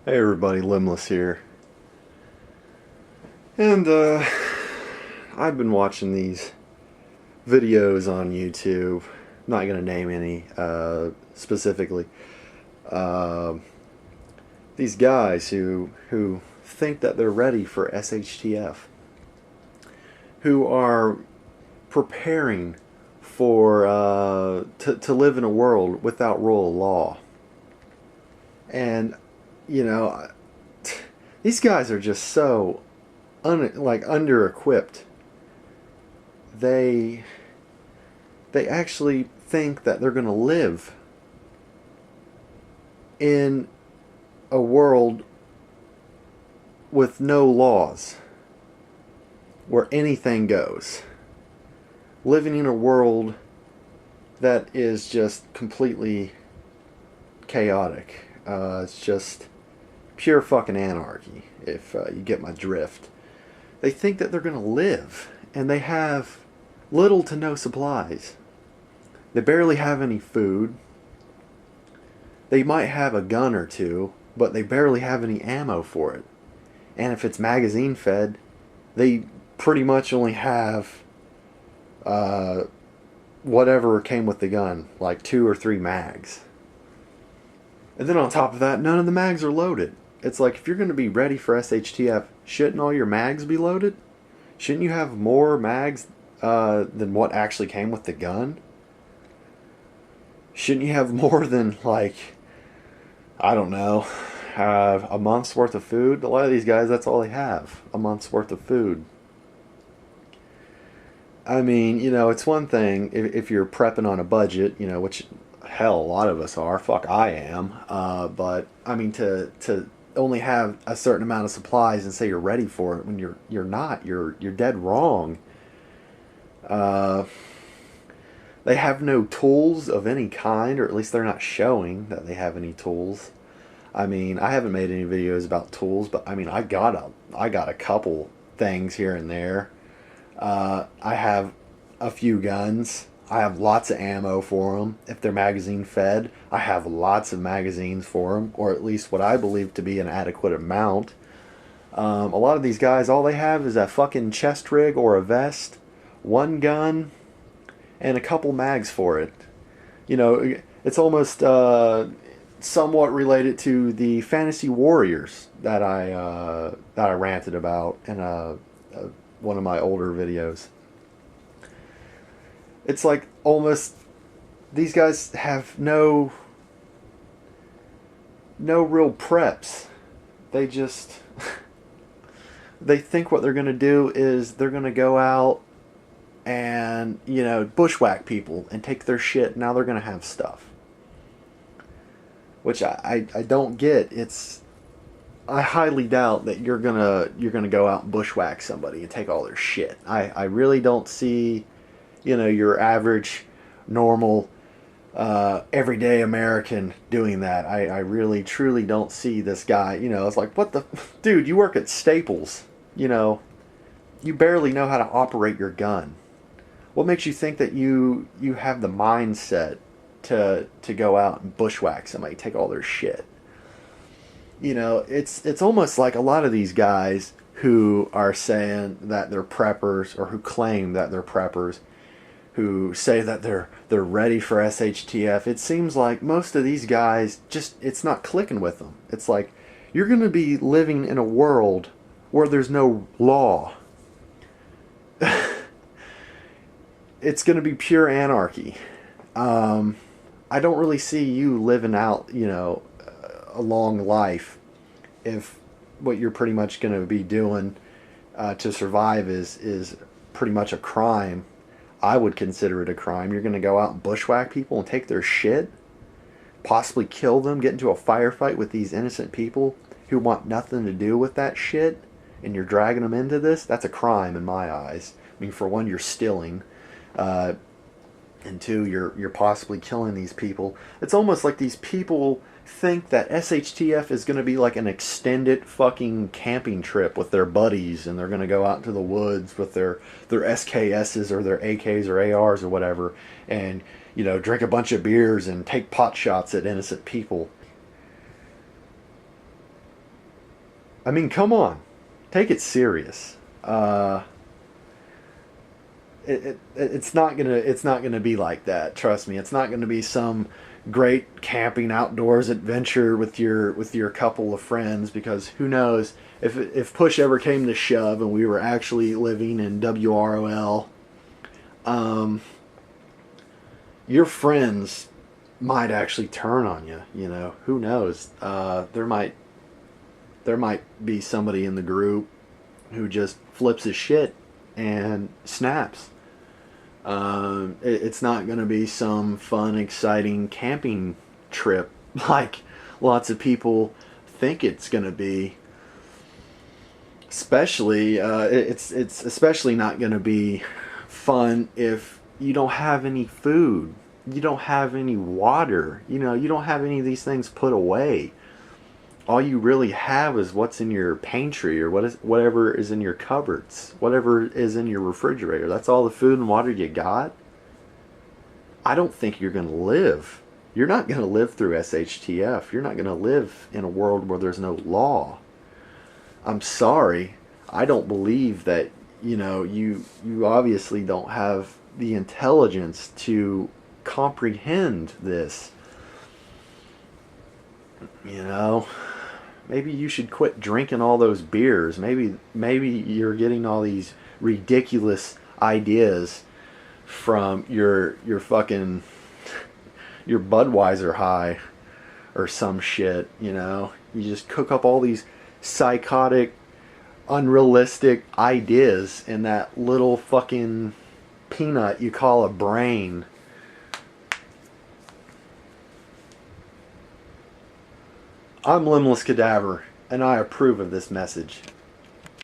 Hey everybody, Limbless here. And I've been watching these videos on YouTube. Not gonna name any specifically. Uh, these guys who think that they're ready for SHTF, who are preparing for to live in a world without rule of law. And you know, these guys are just so under-equipped. They they actually think that they're going to live in a world with no laws, where anything goes. Living in a world that is just completely chaotic. It's just pure fucking anarchy, if you get my drift. They think that they're going to live, and they have little to no supplies. They barely have any food. They might have a gun or two, but they barely have any ammo for it. And if it's magazine fed, they pretty much only have whatever came with the gun, like 2 or 3 mags. And then on top of that, none of the mags are loaded. It's like, if you're going to be ready for SHTF, shouldn't all your mags be loaded? Shouldn't you have more mags than what actually came with the gun? Shouldn't you have more than, like, I don't know, a month's worth of food? A lot of these guys, that's all they have, a month's worth of food. I mean, it's one thing if you're prepping on a budget, which, hell, a lot of us are. Fuck, I am. But I mean, to only have a certain amount of supplies and say you're ready for it when you're not. You're dead wrong. Uh, they have no tools of any kind, or at least they're not showing that they have any tools. I mean, I haven't made any videos about tools, but I mean, I got a couple things here and there. I have a few guns. I have lots of ammo for them. If they're magazine fed, I have lots of magazines for them, or at least what I believe to be an adequate amount. A lot of these guys, all they have is a fucking chest rig or a vest, one gun, and a couple mags for it. It's almost somewhat related to the Fantasy Warriors that I ranted about in one of my older videos. It's like almost these guys have no real preps. They just they think what they're going to do is they're going to go out and bushwhack people and take their shit. Now they're going to have stuff, which I don't get. I highly doubt that you're gonna go out and bushwhack somebody and take all their shit. I really don't see your average normal everyday American doing that. I really truly don't see this guy. It's like, what the dude, you work at Staples. You barely know how to operate your gun. What makes you think that you have the mindset to go out and bushwhack somebody, take all their shit? It's almost like a lot of these guys who are saying that they're preppers, or who claim that they're preppers, who say that they're ready for SHTF. It seems like most of these guys it's not clicking with them. It's like, you're going to be living in a world where there's no law. It's going to be pure anarchy. I don't really see you living out, a long life if what you're pretty much going to be doing to survive is pretty much a crime. I would consider it a crime. You're going to go out and bushwhack people and take their shit, possibly kill them, get into a firefight with these innocent people who want nothing to do with that shit, and you're dragging them into this. That's a crime in my eyes. I mean, for one, you're stealing. And two, you're possibly killing these people. It's almost like these people think that SHTF is going to be like an extended fucking camping trip with their buddies, and they're going to go out into the woods with their SKSs or their AKs or ARs or whatever, and drink a bunch of beers and take pot shots at innocent people. I mean, come on, take it serious. It's not gonna be like that. Trust me, it's not gonna be some great camping outdoors adventure with your couple of friends, because who knows if push ever came to shove and we were actually living in WROL, um, your friends might actually turn on you. You know, who knows? There might be somebody in the group who just flips his shit and snaps. It's not going to be some fun, exciting camping trip like lots of people think it's going to be. Especially, it's especially not going to be fun if you don't have any food, you don't have any water, you know, you don't have any of these things put away. All you really have is what's in your pantry, or whatever is in your cupboards, whatever is in your refrigerator. That's all the food and water you got. I don't think you're going to live. You're not going to live through SHTF. You're not going to live in a world where there's no law. I'm sorry. I don't believe that, you know, you obviously don't have the intelligence to comprehend this. You know, maybe you should quit drinking all those beers. Maybe you're getting all these ridiculous ideas from your fucking your Budweiser high or some shit, you know. You just cook up all these psychotic, unrealistic ideas in that little fucking peanut you call a brain. I'm Limbless Cadaver, and I approve of this message.